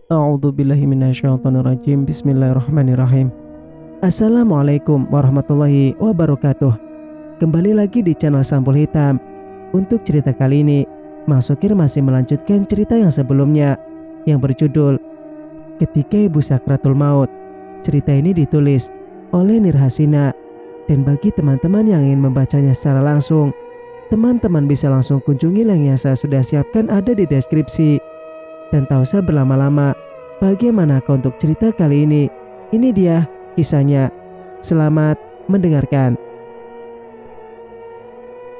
A'udzubillahi minasyaitonirrajim. Bismillahirrahmanirrahim. Assalamualaikum warahmatullahi wabarakatuh. Kembali lagi di channel Sampul Hitam. Untuk cerita kali ini, Mas Sukir masih melanjutkan cerita yang sebelumnya yang berjudul Ketika Ibu Sakratul Maut. Cerita ini ditulis oleh Nirhasina, dan bagi teman-teman yang ingin membacanya secara langsung, teman-teman bisa langsung kunjungi link yang saya sudah siapkan ada di deskripsi. Dan tak usah berlama-lama, bagaimanakah untuk cerita kali ini? Ini dia kisahnya. Selamat mendengarkan.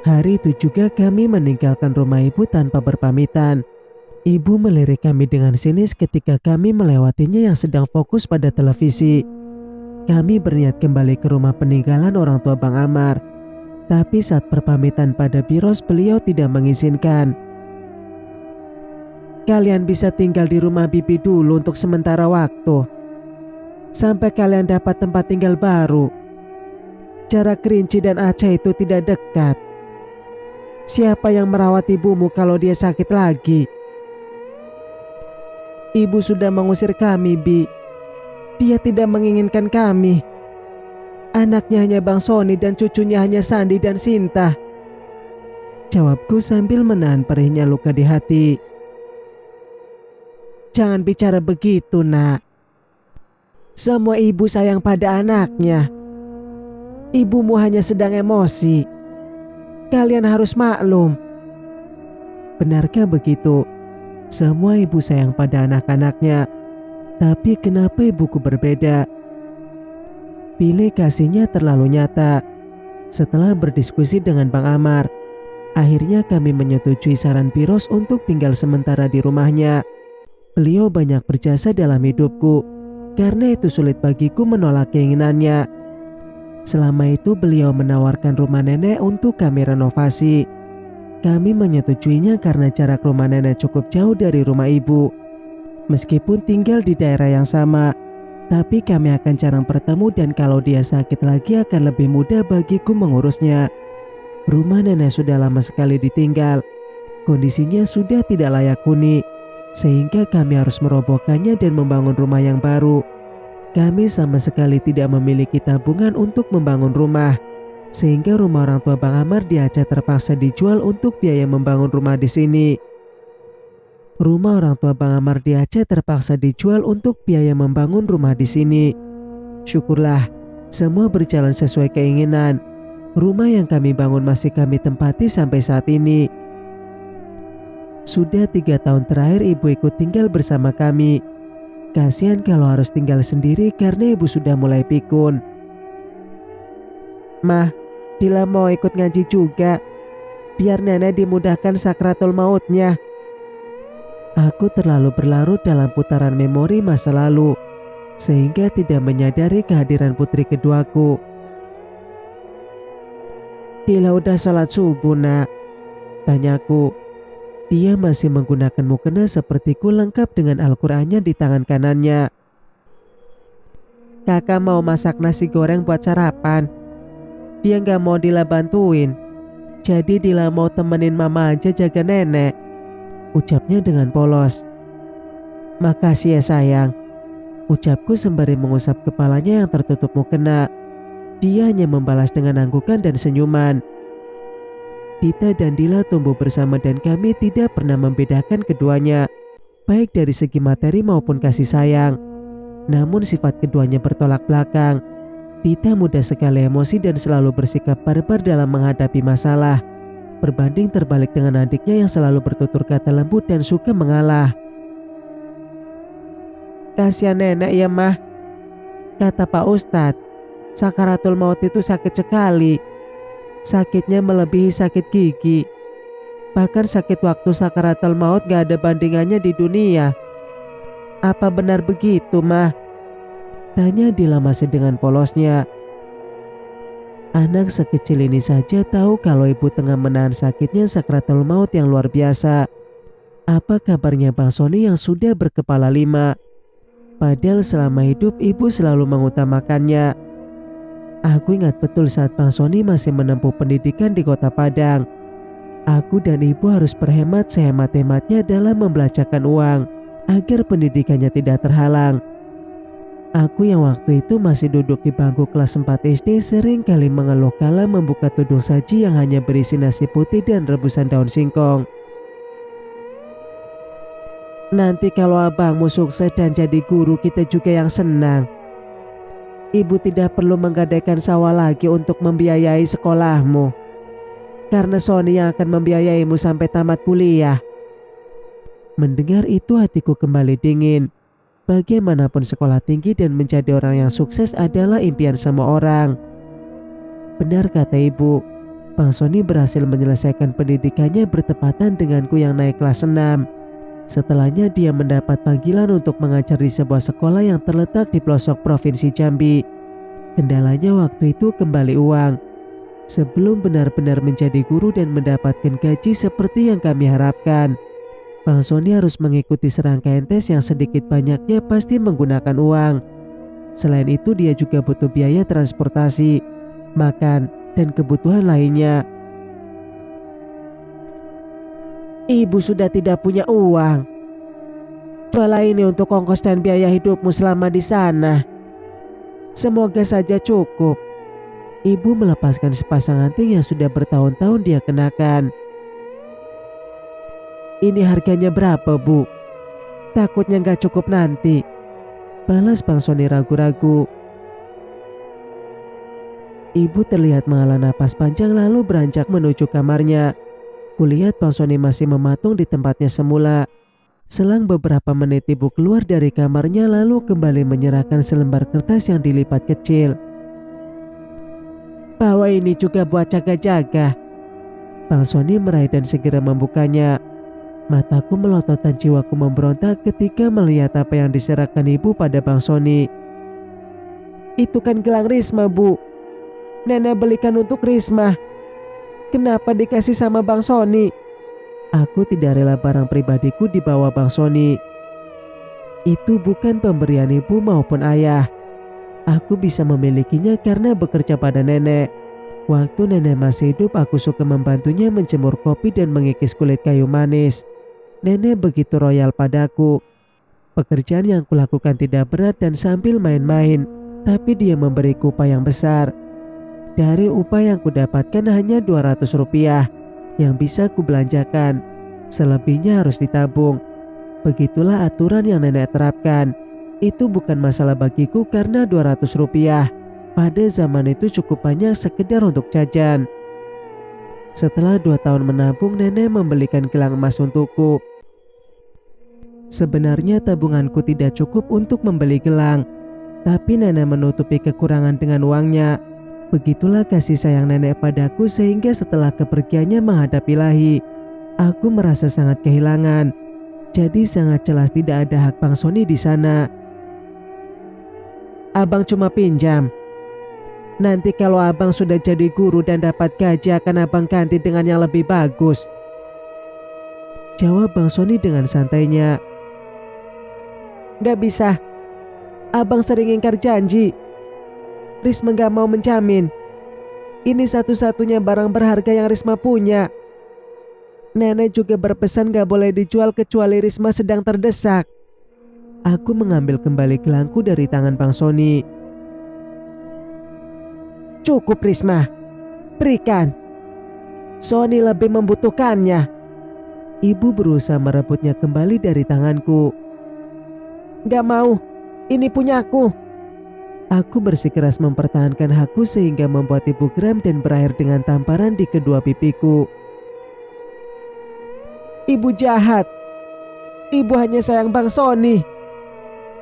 Hari itu juga kami meninggalkan rumah ibu tanpa berpamitan. Ibu melirik kami dengan sinis ketika kami melewatinya yang sedang fokus pada televisi. Kami berniat kembali ke rumah peninggalan orang tua Bang Amar. Tapi saat berpamitan pada Biros, beliau tidak mengizinkan. Kalian bisa tinggal di rumah bibi dulu untuk sementara waktu, sampai kalian dapat tempat tinggal baru. Jarak Kerinci dan Aceh itu tidak dekat. Siapa yang merawat ibumu kalau dia sakit lagi? Ibu sudah mengusir kami, Bi. Dia tidak menginginkan kami. Anaknya hanya Bang Sony dan cucunya hanya Sandi dan Sinta. Jawabku sambil menahan perihnya luka di hati. Jangan bicara begitu, Nak. Semua ibu sayang pada anaknya. Ibumu hanya sedang emosi. Kalian harus maklum. Benarkah begitu? Semua ibu sayang pada anak-anaknya. Tapi kenapa ibuku berbeda? Pilih kasihnya terlalu nyata. Setelah berdiskusi dengan Bang Amar, akhirnya kami menyetujui saran Biros untuk tinggal sementara di rumahnya. Beliau banyak berjasa dalam hidupku, karena itu sulit bagiku menolak keinginannya. Selama itu beliau menawarkan rumah nenek untuk kami renovasi. Kami menyetujuinya karena jarak rumah nenek cukup jauh dari rumah ibu. Meskipun tinggal di daerah yang sama, tapi kami akan jarang bertemu, dan kalau dia sakit lagi akan lebih mudah bagiku mengurusnya. Rumah nenek sudah lama sekali ditinggal. Kondisinya sudah tidak layak huni, sehingga kami harus merobohkannya dan membangun rumah yang baru. Kami sama sekali tidak memiliki tabungan untuk membangun rumah, sehingga rumah orang tua Bang Amar di Aceh terpaksa dijual untuk biaya membangun rumah di sini. Rumah orang tua Bang Amar di Aceh terpaksa dijual untuk biaya membangun rumah di sini. Syukurlah, semua berjalan sesuai keinginan. Rumah yang kami bangun masih kami tempati sampai saat ini. Sudah 3 tahun terakhir ibu ikut tinggal bersama kami. Kasihan kalau harus tinggal sendiri karena ibu sudah mulai pikun. Mah, Dila mau ikut ngaji juga, biar nenek dimudahkan sakratul mautnya. Aku terlalu berlarut dalam putaran memori masa lalu, sehingga tidak menyadari kehadiran putri keduaku. Dila udah sholat subuh, Nak, tanyaku. Dia masih menggunakan mukena sepertiku, lengkap dengan Al-Qur'annya di tangan kanannya. Kakak mau masak nasi goreng buat sarapan. Dia gak mau Dila bantuin, jadi Dila mau temenin mama aja jaga nenek, ucapnya dengan polos. Makasih ya sayang, ucapku sembari mengusap kepalanya yang tertutup mukena. Dia hanya membalas dengan anggukan dan senyuman. Dita dan Dila tumbuh bersama dan kami tidak pernah membedakan keduanya, baik dari segi materi maupun kasih sayang. Namun sifat keduanya bertolak belakang. Dita mudah sekali emosi dan selalu bersikap barbar dalam menghadapi masalah, berbanding terbalik dengan adiknya yang selalu bertutur kata lembut dan suka mengalah. Kasihan nenek ya, Mah. Kata Pak Ustadz, sakaratul maut itu sakit sekali. Sakitnya melebihi sakit gigi. Bahkan sakit waktu sakaratul maut gak ada bandingannya di dunia. Apa benar begitu, Mah? Tanya Dila masih dengan polosnya. Anak sekecil ini saja tahu kalau ibu tengah menahan sakitnya sakaratul maut yang luar biasa. Apa kabarnya Bang Sony yang sudah berkepala 5? Padahal selama hidup ibu selalu mengutamakannya. Aku ingat betul saat Bang Sony masih menempuh pendidikan di Kota Padang. Aku dan ibu harus berhemat sehemat-hematnya dalam membelanjakan uang. agar pendidikannya tidak terhalang. Aku yang waktu itu masih duduk di bangku kelas 4 SD sering kali mengeluh kala membuka tudung saji yang hanya berisi nasi putih dan rebusan daun singkong. Nanti kalau abangmu sukses dan jadi guru, kita juga yang senang. Ibu tidak perlu menggadaikan sawah lagi untuk membiayai sekolahmu, karena Sony yang akan membiayaimu sampai tamat kuliah. Mendengar itu hatiku kembali dingin. Bagaimanapun sekolah tinggi dan menjadi orang yang sukses adalah impian semua orang. Benar kata ibu, Bang Sony berhasil menyelesaikan pendidikannya bertepatan denganku yang naik kelas 6. Setelahnya dia mendapat panggilan untuk mengajar di sebuah sekolah yang terletak di pelosok provinsi Jambi. Kendalanya waktu itu kembali uang. Sebelum benar-benar menjadi guru dan mendapatkan gaji seperti yang kami harapkan, Bang Sony harus mengikuti serangkaian tes yang sedikit banyaknya pasti menggunakan uang. Selain itu dia juga butuh biaya transportasi, makan, dan kebutuhan lainnya. Ibu sudah tidak punya uang. Jualah ini untuk ongkos dan biaya hidupmu selama di sana. Semoga saja cukup. Ibu melepaskan sepasang anting yang sudah bertahun-tahun dia kenakan. Ini harganya berapa, Bu? Takutnya nggak cukup nanti, balas Bang Sony ragu-ragu. Ibu terlihat menghela napas panjang lalu beranjak menuju kamarnya. Kulihat Bang Sony masih mematung di tempatnya semula. Selang beberapa menit ibu keluar dari kamarnya lalu kembali menyerahkan selembar kertas yang dilipat kecil. Bawa ini juga buat jaga-jaga. Bang Sony meraih dan segera membukanya. Mataku melotot dan jiwaku memberontak ketika melihat apa yang diserahkan ibu pada Bang Sony. Itu kan gelang Risma, Bu. Nenek belikan untuk Risma. Kenapa dikasih sama Bang Sony? Aku tidak rela barang pribadiku dibawa Bang Sony. Itu bukan pemberian ibu maupun ayah. Aku bisa memilikinya karena bekerja pada nenek. Waktu nenek masih hidup aku suka membantunya menjemur kopi dan mengikis kulit kayu manis. Nenek begitu royal padaku. Pekerjaan yang kulakukan tidak berat dan sambil main-main, tapi dia memberiku upah yang besar. Dari upah yang kudapatkan hanya 200 rupiah yang bisa kubelanjakan. Selebihnya harus ditabung. Begitulah aturan yang nenek terapkan. Itu bukan masalah bagiku karena 200 rupiah pada zaman itu cukup banyak sekedar untuk jajan. Setelah 2 tahun menabung, nenek membelikan gelang emas untukku. Sebenarnya tabunganku tidak cukup untuk membeli gelang, tapi nenek menutupi kekurangan dengan uangnya. Begitulah kasih sayang nenek padaku sehingga setelah kepergiannya menghadap Ilahi, aku merasa sangat kehilangan. Jadi sangat jelas tidak ada hak Bang Sony di sana. Abang cuma pinjam. Nanti kalau abang sudah jadi guru dan dapat gaji akan abang ganti dengan yang lebih bagus, jawab Bang Sony dengan santainya. Gak bisa. Abang sering ingkar janji. Risma gak mau menjamin. Ini satu-satunya barang berharga yang Risma punya. Nenek juga berpesan gak boleh dijual kecuali Risma sedang terdesak. Aku mengambil kembali gelangku dari tangan Bang Sony. Cukup Risma, berikan. Sony lebih membutuhkannya. Ibu berusaha merebutnya kembali dari tanganku. Gak mau, ini punyaku. Aku bersikeras mempertahankan hakku sehingga membuat ibu geram dan berakhir dengan tamparan di kedua pipiku. Ibu jahat. Ibu hanya sayang Bang Sony.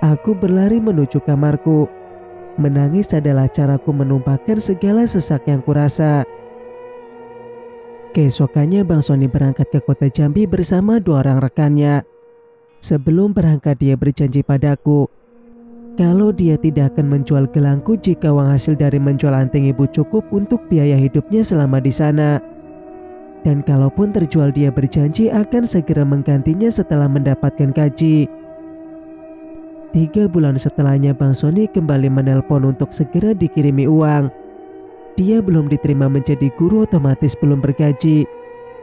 Aku berlari menuju kamarku. Menangis adalah caraku menumpahkan segala sesak yang kurasa. Keesokannya Bang Sony berangkat ke kota Jambi bersama 2 orang rekannya. Sebelum berangkat dia berjanji padaku kalau dia tidak akan menjual gelangku jika uang hasil dari menjual anting ibu cukup untuk biaya hidupnya selama di sana. Dan kalaupun terjual dia berjanji akan segera menggantinya setelah mendapatkan gaji. 3 bulan setelahnya Bang Sony kembali menelpon untuk segera dikirimi uang. Dia belum diterima menjadi guru otomatis belum bergaji.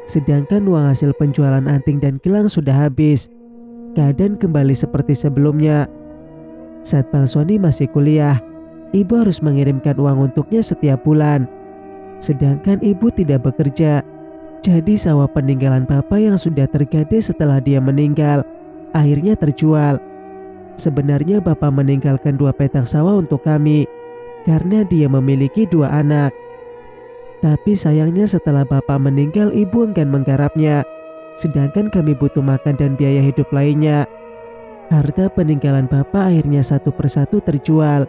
Sedangkan uang hasil penjualan anting dan gelang sudah habis. keadaan kembali seperti sebelumnya. Saat Bang Sony masih kuliah, ibu harus mengirimkan uang untuknya setiap bulan. Sedangkan ibu tidak bekerja. Jadi sawah peninggalan papa yang sudah tergade setelah dia meninggal akhirnya terjual. Sebenarnya bapak meninggalkan 2 petak sawah untuk kami karena dia memiliki 2 anak. Tapi sayangnya setelah bapak meninggal ibu enggan menggarapnya. Sedangkan kami butuh makan dan biaya hidup lainnya. Harta peninggalan bapak akhirnya satu persatu terjual.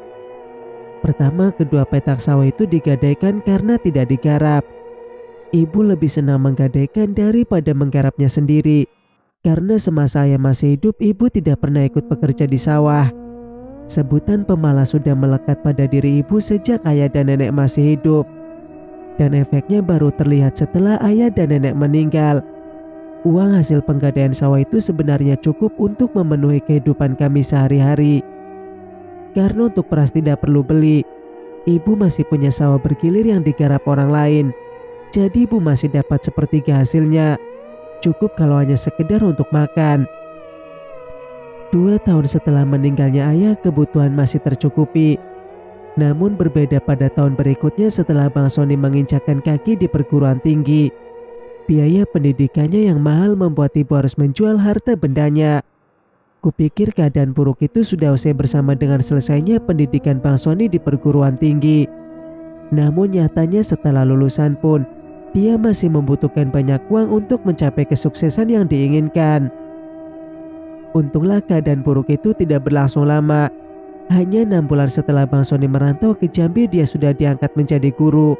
Pertama, kedua petak sawah itu digadaikan karena tidak digarap. Ibu lebih senang menggadaikan daripada menggarapnya sendiri. Karena semasa ayah masih hidup, ibu tidak pernah ikut bekerja di sawah. Sebutan pemalas sudah melekat pada diri ibu sejak ayah dan nenek masih hidup. Dan efeknya baru terlihat setelah ayah dan nenek meninggal. Uang hasil penggadaian sawah itu sebenarnya cukup untuk memenuhi kehidupan kami sehari-hari. Karena untuk beras tidak perlu beli, ibu masih punya sawah bergilir yang digarap orang lain. Jadi ibu masih dapat sepertiga hasilnya. Cukup kalau hanya sekedar untuk makan. 2 tahun setelah meninggalnya ayah, kebutuhan masih tercukupi. Namun berbeda pada tahun berikutnya setelah Bang Sony menginjakkan kaki di perguruan tinggi. Biaya pendidikannya yang mahal membuat ibu harus menjual harta bendanya. Kupikir keadaan buruk itu sudah usai bersama dengan selesainya pendidikan Bang Sony di perguruan tinggi. Namun nyatanya setelah lulusan pun, dia masih membutuhkan banyak uang untuk mencapai kesuksesan yang diinginkan. Untunglah keadaan buruk itu tidak berlangsung lama. Hanya 6 bulan setelah Bang Sony merantau ke Jambi, dia sudah diangkat menjadi guru.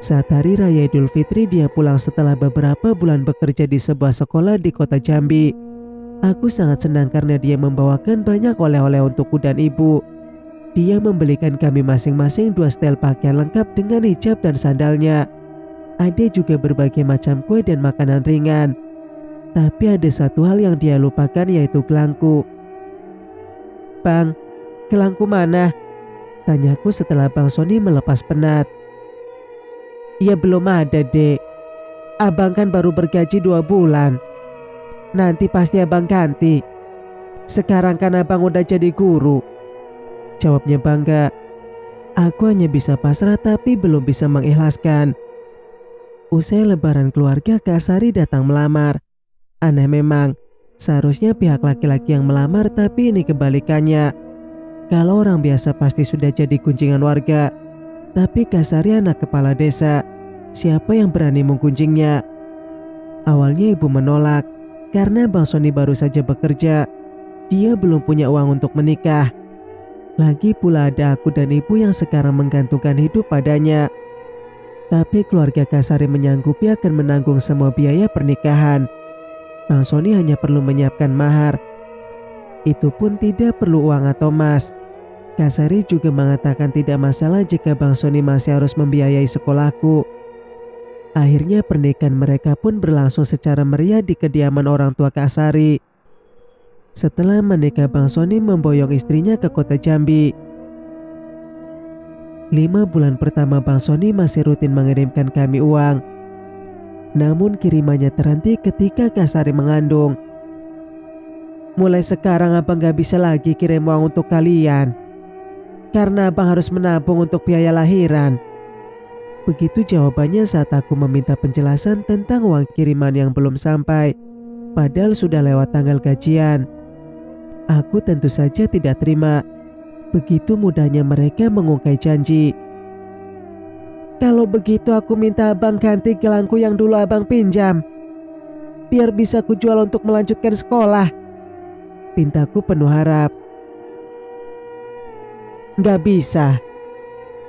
Saat hari raya Idul Fitri, dia pulang setelah beberapa bulan bekerja di sebuah sekolah di kota Jambi. Aku sangat senang karena dia membawakan banyak oleh-oleh untukku dan ibu. Dia membelikan kami masing-masing 2 setel pakaian lengkap dengan hijab dan sandalnya. Ada juga berbagai macam kue dan makanan ringan. Tapi ada satu hal yang dia lupakan, yaitu gelangku. "Bang, gelangku mana?" tanyaku setelah Bang Sony melepas penat. "Ya belum ada, Dek. Abang kan baru bergaji 2 bulan. Nanti pasti abang ganti. Sekarang kan abang udah jadi guru," jawabnya bangga. Aku hanya bisa pasrah tapi belum bisa mengikhlaskan. Usai lebaran keluarga, Kak Sari datang melamar. Aneh memang, seharusnya pihak laki-laki yang melamar, tapi ini kebalikannya. Kalau orang biasa pasti sudah jadi gunjingan warga. Tapi Kak Sari anak kepala desa. Siapa yang berani menggunjingnya? Awalnya ibu menolak, karena Bang Sony baru saja bekerja. Dia belum punya uang untuk menikah. Lagi pula ada aku dan ibu yang sekarang menggantungkan hidup padanya. Tapi keluarga Kak Sari menyanggupi akan menanggung semua biaya pernikahan. Bang Sony hanya perlu menyiapkan mahar. Itu pun tidak perlu uang atau emas. Kak Sari juga mengatakan tidak masalah jika Bang Sony masih harus membiayai sekolahku. Akhirnya pernikahan mereka pun berlangsung secara meriah di kediaman orang tua Kak Sari. Setelah menikah, Bang Sony memboyong istrinya ke kota Jambi. 5 bulan pertama Bang Sony masih rutin mengirimkan kami uang. Namun kirimannya terhenti ketika Kak Sari mengandung. "Mulai sekarang abang gak bisa lagi kirim uang untuk kalian, karena abang harus menabung untuk biaya lahiran." Begitu jawabannya saat aku meminta penjelasan tentang uang kiriman yang belum sampai, padahal sudah lewat tanggal gajian. Aku tentu saja tidak terima. Begitu mudahnya mereka mengungkai janji. "Kalau begitu aku minta abang ganti gelangku yang dulu abang pinjam, biar bisa kujual untuk melanjutkan sekolah," pintaku penuh harap. "Gak bisa.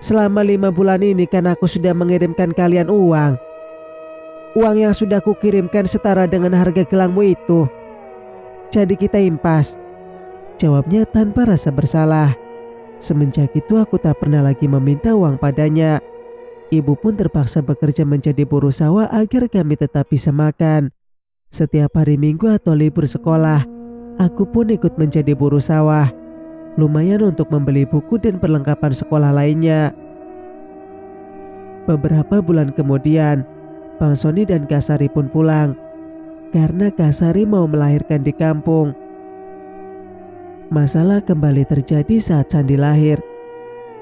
Selama 5 bulan ini kan aku sudah mengirimkan kalian uang. Uang yang sudah kukirimkan setara dengan harga gelangmu itu. Jadi kita impas," jawabnya tanpa rasa bersalah. Semenjak itu aku tak pernah lagi meminta uang padanya. Ibu pun terpaksa bekerja menjadi buruh sawah agar kami tetap bisa makan. Setiap hari Minggu atau libur sekolah, aku pun ikut menjadi buruh sawah. Lumayan untuk membeli buku dan perlengkapan sekolah lainnya. Beberapa bulan kemudian, Bang Sony dan Kak Sari pun pulang. karena Kak Sari mau melahirkan di kampung. Masalah kembali terjadi saat Sandi lahir.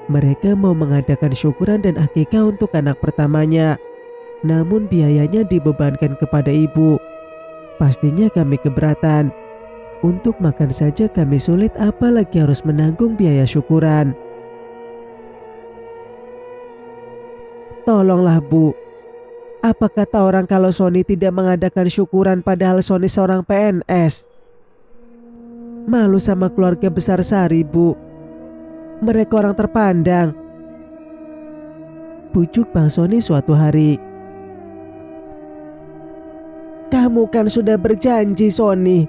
Mereka mau mengadakan syukuran dan akikah untuk anak pertamanya, namun biayanya dibebankan kepada ibu. Pastinya kami keberatan. Untuk makan saja kami sulit, apalagi harus menanggung biaya syukuran. Tolonglah Bu, apa kata orang kalau Sony tidak mengadakan syukuran padahal Sony seorang PNS? Malu sama keluarga besar Sari Bu. Mereka orang terpandang. Pujuk Bang Sony suatu hari. Kamu kan sudah berjanji Sony.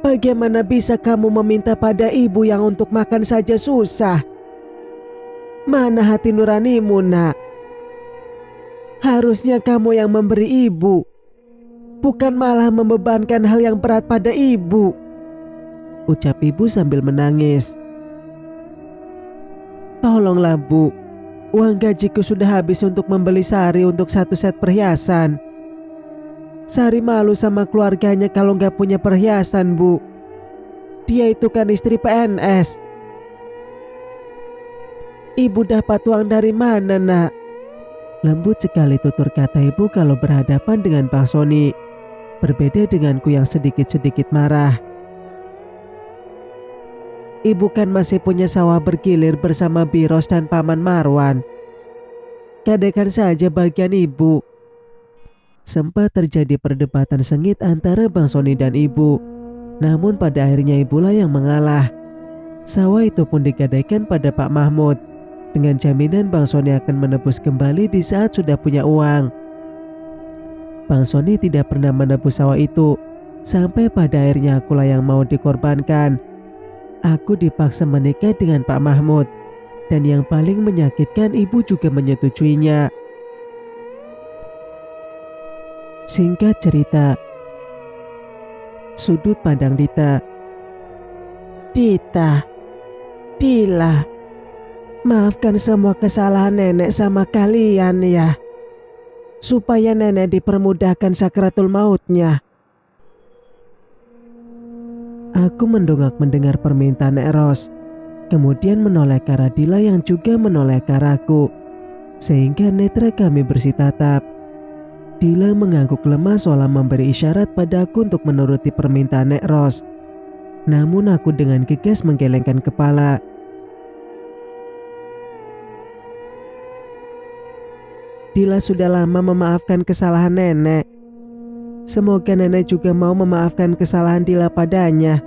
Bagaimana bisa kamu meminta pada ibu yang untuk makan saja susah? Mana hati nuranimu nak? Harusnya kamu yang memberi ibu, bukan malah membebankan hal yang berat pada ibu, ucap ibu sambil menangis. Tolonglah Bu, uang gajiku sudah habis untuk membeli Sari untuk 1 set perhiasan. Sari malu sama keluarganya kalau nggak punya perhiasan Bu. Dia itu kan istri PNS. Ibu dapat uang dari mana nak? Lembut sekali tutur kata ibu kalau berhadapan dengan Bang Sony. Berbeda denganku yang sedikit-sedikit marah. Ibu kan masih punya sawah bergilir bersama Biros dan Paman Marwan. Gadekan saja bagian ibu. Sempat terjadi perdebatan sengit antara Bang Sony dan ibu. Namun pada akhirnya ibulah yang mengalah. Sawah itu pun digadaikan pada Pak Mahmud, dengan jaminan Bang Sony akan menebus kembali di saat sudah punya uang. Bang Sony tidak pernah menebus sawah itu, sampai pada akhirnya akulah yang mau dikorbankan. Aku dipaksa menikah dengan Pak Mahmud, dan yang paling menyakitkan ibu juga menyetujuinya. Singkat cerita, sudut pandang Dita. Dila, maafkan semua kesalahan nenek sama kalian ya, supaya nenek dipermudahkan sakratul mautnya. Aku mendongak mendengar permintaan Nek Ros, kemudian menoleh ke arah Dila yang juga menoleh ke arahku, sehingga netra kami bersih tatap. Dila mengangguk lemah seolah memberi isyarat padaku untuk menuruti permintaan Nek Ros. Namun aku dengan gegas menggelengkan kepala. Dila sudah lama memaafkan kesalahan nenek. Semoga nenek juga mau memaafkan kesalahan Dila padanya.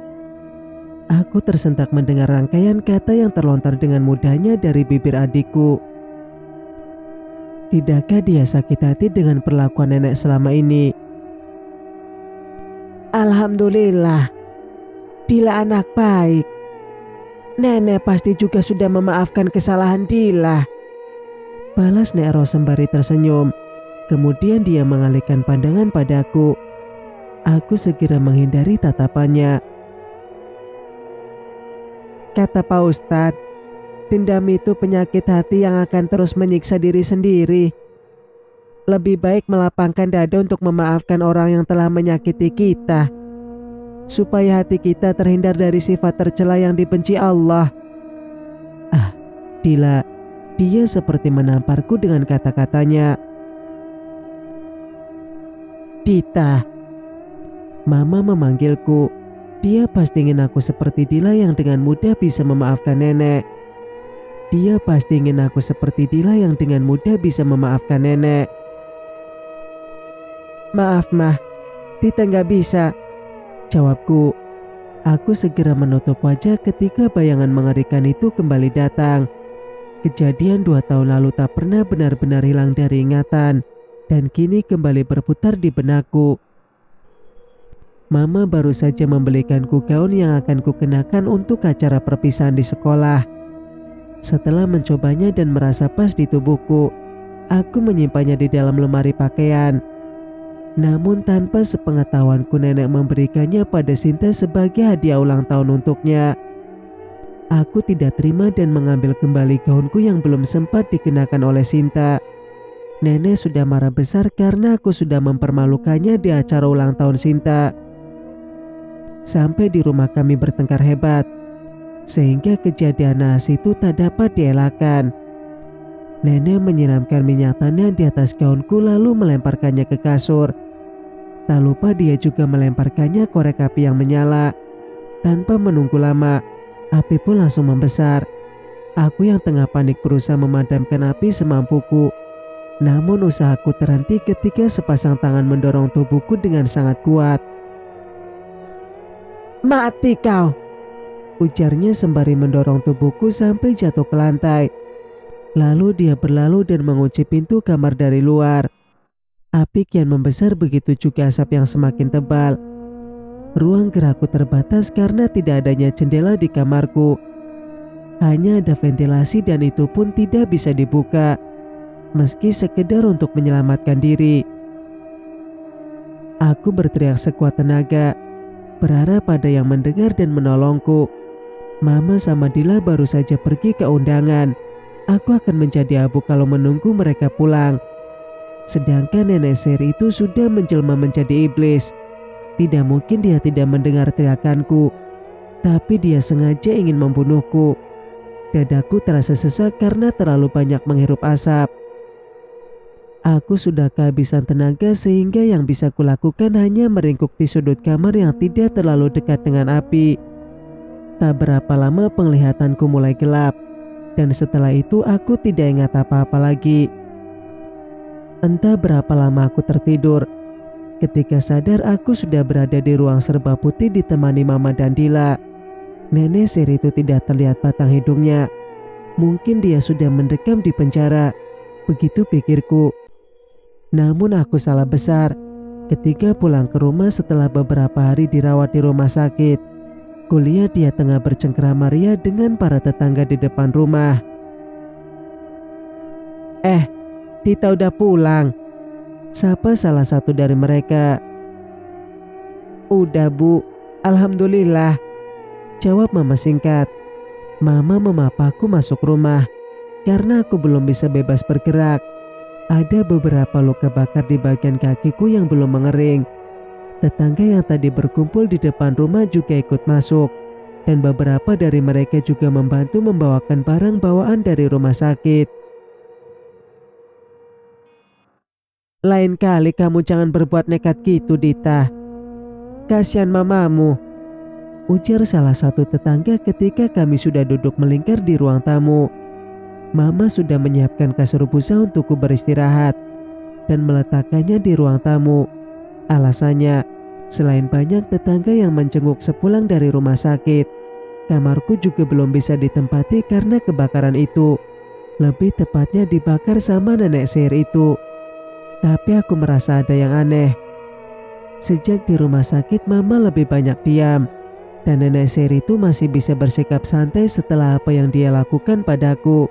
Aku tersentak mendengar rangkaian kata yang terlontar dengan mudahnya dari bibir adikku. Tidakkah dia sakit hati dengan perlakuan nenek selama ini? Alhamdulillah, Dila anak baik. Nenek pasti juga sudah memaafkan kesalahan Dila, balas Nek Ros sembari tersenyum. Kemudian dia mengalihkan pandangan padaku. Aku segera menghindari tatapannya. Kata Pak Ustadz, dendam itu penyakit hati yang akan terus menyiksa diri sendiri. Lebih baik melapangkan dada untuk memaafkan orang yang telah menyakiti kita, supaya hati kita terhindar dari sifat tercela yang dibenci Allah. Dila, dia seperti menamparku dengan kata-katanya. Dita, Mama memanggilku. Dia pasti ingin aku seperti Dila yang dengan mudah bisa memaafkan nenek. Dia pasti ingin aku seperti Dila yang dengan mudah bisa memaafkan nenek. Maaf Mah, Dita nggak bisa, jawabku. Aku segera menutup wajah ketika bayangan mengerikan itu kembali datang. Kejadian 2 tahun lalu tak pernah benar-benar hilang dari ingatan, dan kini kembali berputar di benakku. Mama baru saja membelikanku gaun yang akan kukenakan untuk acara perpisahan di sekolah. Setelah mencobanya dan merasa pas di tubuhku, aku menyimpannya di dalam lemari pakaian. Namun tanpa sepengetahuanku nenek memberikannya pada Sinta sebagai hadiah ulang tahun untuknya. Aku tidak terima dan mengambil kembali gaunku yang belum sempat dikenakan oleh Sinta. Nenek sudah marah besar karena aku sudah mempermalukannya di acara ulang tahun Sinta. Sampai di rumah kami bertengkar hebat, sehingga kejadian naas itu tak dapat dielakkan. Nenek menyiramkan minyak tanah di atas gaunku lalu melemparkannya ke kasur. Tak lupa dia juga melemparkannya korek api yang menyala. Tanpa menunggu lama, api pun langsung membesar. Aku yang tengah panik berusaha memadamkan api semampuku. Namun usahaku terhenti ketika sepasang tangan mendorong tubuhku dengan sangat kuat. "Mati kau!" ujarnya sembari mendorong tubuhku sampai jatuh ke lantai. Lalu dia berlalu dan mengunci pintu kamar dari luar. Api kian membesar, begitu juga asap yang semakin tebal. Ruang gerakku terbatas karena tidak adanya jendela di kamarku. Hanya ada ventilasi dan itu pun tidak bisa dibuka, meski sekedar untuk menyelamatkan diri. Aku berteriak sekuat tenaga, berharap ada yang mendengar dan menolongku. Mama sama Dila baru saja pergi ke undangan. Aku akan menjadi abu kalau menunggu mereka pulang. Sedangkan nenek Seri itu sudah menjelma menjadi iblis. Tidak mungkin dia tidak mendengar teriakanku, tapi dia sengaja ingin membunuhku. Dadaku terasa sesak karena terlalu banyak menghirup asap. Aku sudah kehabisan tenaga sehingga yang bisa kulakukan hanya meringkuk di sudut kamar yang tidak terlalu dekat dengan api. Tak berapa lama penglihatanku mulai gelap, dan setelah itu aku tidak ingat apa-apa lagi. Entah berapa lama aku tertidur. Ketika sadar aku sudah berada di ruang serba putih ditemani Mama dan Dila. Nenek Seri itu tidak terlihat batang hidungnya. Mungkin dia sudah mendekam di penjara, begitu pikirku. Namun aku salah besar. Ketika pulang ke rumah setelah beberapa hari dirawat di rumah sakit, kulihat dia tengah bercengkrama ria dengan para tetangga di depan rumah. "Tita udah pulang," sapa salah satu dari mereka. "Udah Bu, alhamdulillah," jawab Mama singkat. Mama memapaku masuk rumah. Karena aku belum bisa bebas bergerak, ada beberapa luka bakar di bagian kakiku yang belum mengering. Tetangga yang tadi berkumpul di depan rumah juga ikut masuk, dan beberapa dari mereka juga membantu membawakan barang bawaan dari rumah sakit. "Lain kali kamu jangan berbuat nekat gitu, Dita. Kasihan mamamu," ujar salah satu tetangga ketika kami sudah duduk melingkar di ruang tamu. Mama sudah menyiapkan kasur busa untukku beristirahat dan meletakkannya di ruang tamu. Alasannya, selain banyak tetangga yang menjenguk sepulang dari rumah sakit, kamarku juga belum bisa ditempati karena kebakaran itu. Lebih tepatnya dibakar sama nenek sihir itu. Tapi aku merasa ada yang aneh. Sejak di rumah sakit, Mama lebih banyak diam, dan nenek sihir itu masih bisa bersikap santai setelah apa yang dia lakukan padaku.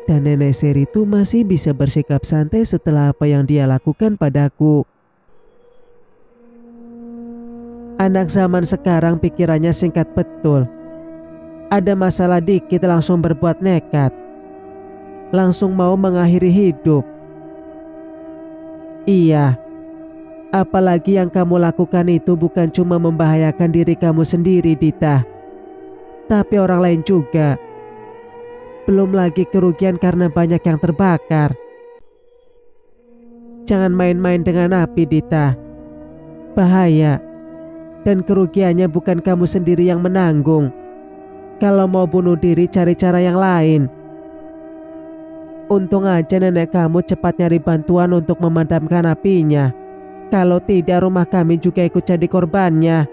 Dan nenek sihir itu masih bisa bersikap santai setelah apa yang dia lakukan padaku. Anak zaman sekarang pikirannya singkat betul. Ada masalah dikit langsung berbuat nekat. Langsung mau mengakhiri hidup. Iya, apalagi yang kamu lakukan itu bukan cuma membahayakan diri kamu sendiri, Dita, tapi orang lain juga. Belum lagi kerugian karena banyak yang terbakar. Jangan main-main dengan api, Dita. Bahaya. Dan kerugiannya bukan kamu sendiri yang menanggung. Kalau mau bunuh diri, cari cara yang lain. Untung aja nenek kamu cepat nyari bantuan untuk memadamkan apinya. Kalau tidak, rumah kami juga ikut jadi korbannya.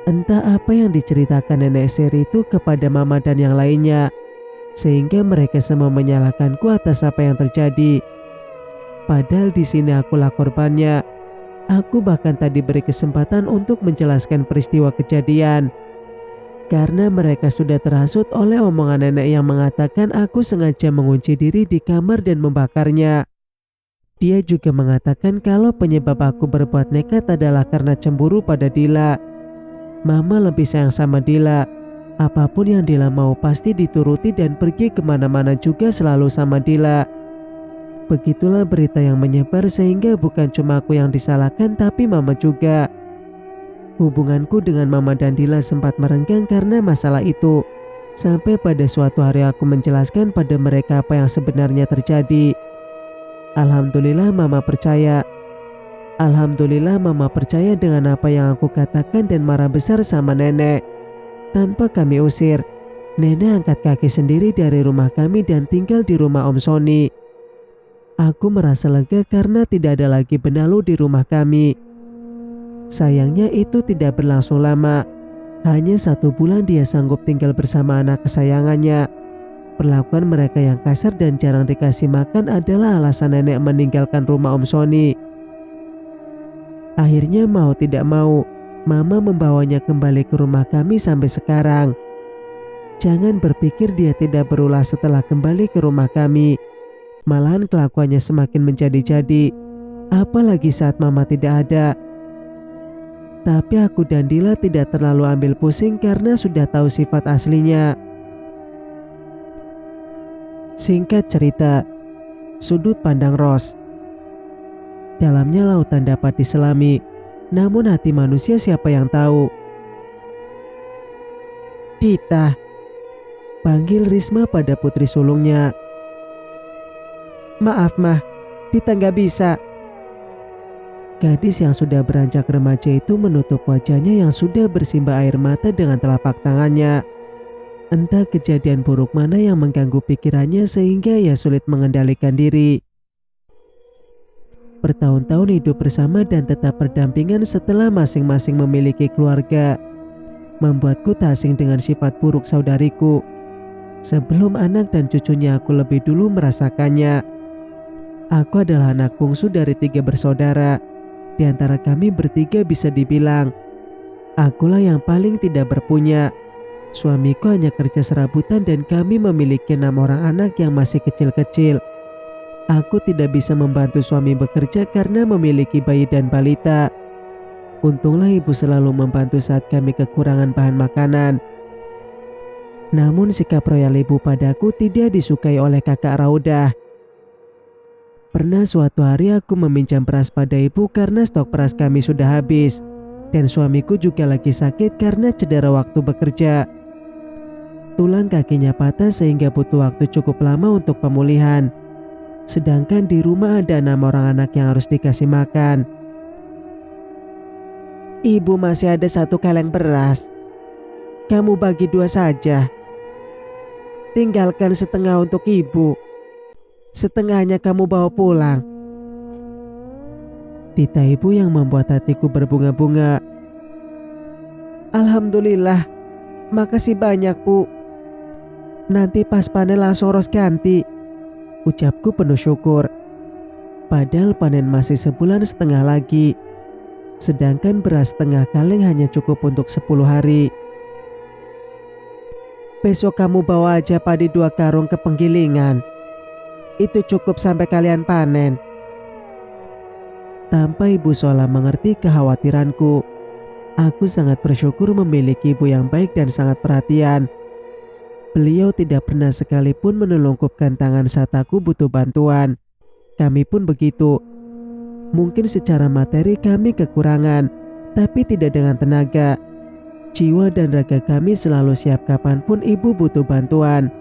Entah apa yang diceritakan nenek Seri itu kepada Mama dan yang lainnya, sehingga mereka semua menyalahkanku atas apa yang terjadi. Padahal di sini akulah korbannya. Aku bahkan tadi beri kesempatan untuk menjelaskan peristiwa kejadian. Karena mereka sudah terhasut oleh omongan nenek yang mengatakan aku sengaja mengunci diri di kamar dan membakarnya. Dia juga mengatakan kalau penyebab aku berbuat nekat adalah karena cemburu pada Dila. Mama lebih sayang sama Dila. Apapun yang Dila mau pasti dituruti dan pergi kemana-mana juga selalu sama Dila. Begitulah berita yang menyebar sehingga bukan cuma aku yang disalahkan tapi mama juga. Hubunganku dengan mama dan Dila sempat merenggang karena masalah itu. Sampai pada suatu hari aku menjelaskan pada mereka apa yang sebenarnya terjadi. Alhamdulillah mama percaya. Alhamdulillah mama percaya dengan apa yang aku katakan dan marah besar sama nenek. Tanpa kami usir, nenek angkat kaki sendiri dari rumah kami dan tinggal di rumah Om Sony. Aku merasa lega karena tidak ada lagi benalu di rumah kami. Sayangnya itu tidak berlangsung lama. Hanya 1 bulan dia sanggup tinggal bersama anak kesayangannya. Perlakuan mereka yang kasar dan jarang dikasih makan adalah alasan nenek meninggalkan rumah Om Sony. Akhirnya mau tidak mau, mama membawanya kembali ke rumah kami sampai sekarang. Jangan berpikir dia tidak berulah setelah kembali ke rumah kami. Malahan kelakuannya semakin menjadi-jadi, apalagi saat mama tidak ada. Tapi aku dan Dila tidak terlalu ambil pusing karena sudah tahu sifat aslinya. Singkat cerita, sudut pandang Ros. Dalamnya lautan dapat diselami, namun hati manusia siapa yang tahu. Dita, panggil Risma pada putri sulungnya. Maaf mah, Dita nggak bisa. Gadis yang sudah beranjak remaja itu menutup wajahnya yang sudah bersimbah air mata dengan telapak tangannya. Entah kejadian buruk mana yang mengganggu pikirannya sehingga ia sulit mengendalikan diri. Bertahun-tahun hidup bersama dan tetap berdampingan setelah masing-masing memiliki keluarga membuatku tak asing dengan sifat buruk saudariku. Sebelum anak dan cucunya aku lebih dulu merasakannya. Aku adalah anak bungsu dari 3 bersaudara. Di antara kami bertiga bisa dibilang akulah yang paling tidak berpunya. Suamiku hanya kerja serabutan dan kami memiliki 6 orang anak yang masih kecil-kecil. Aku tidak bisa membantu suami bekerja karena memiliki bayi dan balita. Untunglah ibu selalu membantu saat kami kekurangan bahan makanan. Namun sikap royal ibu padaku tidak disukai oleh kakak Raudah. Pernah suatu hari aku meminjam beras pada ibu karena stok beras kami sudah habis. Dan suamiku juga lagi sakit karena cedera waktu bekerja. Tulang kakinya patah sehingga butuh waktu cukup lama untuk pemulihan. Sedangkan di rumah ada 6 orang anak yang harus dikasih makan. Ibu masih ada 1 kaleng beras. Kamu bagi 2 saja. Tinggalkan setengah untuk ibu. Setengahnya kamu bawa pulang. Tita ibu yang membuat hatiku berbunga-bunga. Alhamdulillah, makasih banyak Bu. Nanti pas panen langsung Ros ganti, ucapku penuh syukur. Padahal panen masih 1,5 bulan lagi. Sedangkan beras setengah kaleng hanya cukup untuk 10 hari. Besok kamu bawa aja padi 2 karung ke penggilingan. Itu cukup sampai kalian panen. Tanpa ibu seolah mengerti kekhawatiranku. Aku sangat bersyukur memiliki ibu yang baik dan sangat perhatian. Beliau tidak pernah sekalipun menelungkupkan tangan saat aku butuh bantuan. Kami pun begitu. Mungkin secara materi kami kekurangan, tapi tidak dengan tenaga. Jiwa dan raga kami selalu siap kapanpun ibu butuh bantuan.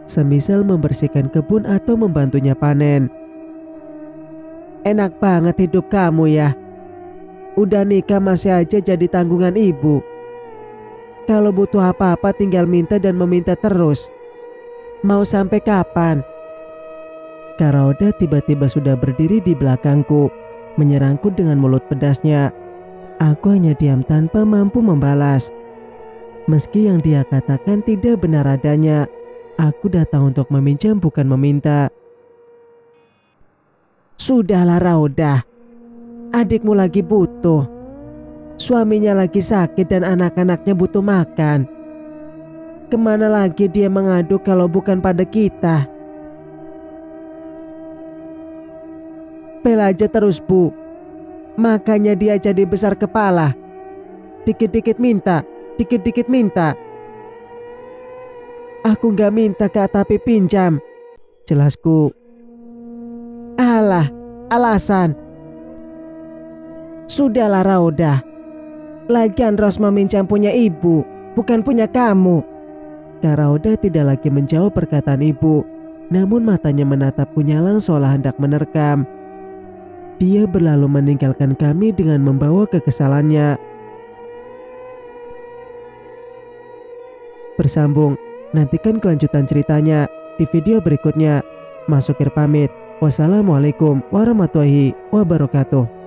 Semisal membersihkan kebun atau membantunya panen. Enak banget hidup kamu ya. Udah nikah masih aja jadi tanggungan ibu. Kalau butuh apa-apa tinggal minta dan meminta terus. Mau sampai kapan? Kak Rauda tiba-tiba sudah berdiri di belakangku, menyerangku dengan mulut pedasnya. Aku hanya diam tanpa mampu membalas. Meski yang dia katakan tidak benar adanya, aku datang untuk meminjam bukan meminta. Sudahlah Rauda, adikmu lagi butuh. Suaminya lagi sakit dan anak-anaknya butuh makan. Kemana lagi dia mengadu kalau bukan pada kita? Pel aja terus Bu. Makanya dia jadi besar kepala. Dikit-dikit minta, dikit-dikit minta. Aku gak minta Kak tapi pinjam, jelasku. alasan. Sudahlah Rauda. Lagian Rosma Mincang punya ibu, bukan punya kamu. Kak Rauda tidak lagi menjawab perkataan ibu, namun matanya menatap Kunyalang seolah hendak menerkam. Dia berlalu meninggalkan kami dengan membawa kekesalannya. Bersambung, nantikan kelanjutan ceritanya di video berikutnya. Mas Sukir pamit. Wassalamualaikum warahmatullahi wabarakatuh.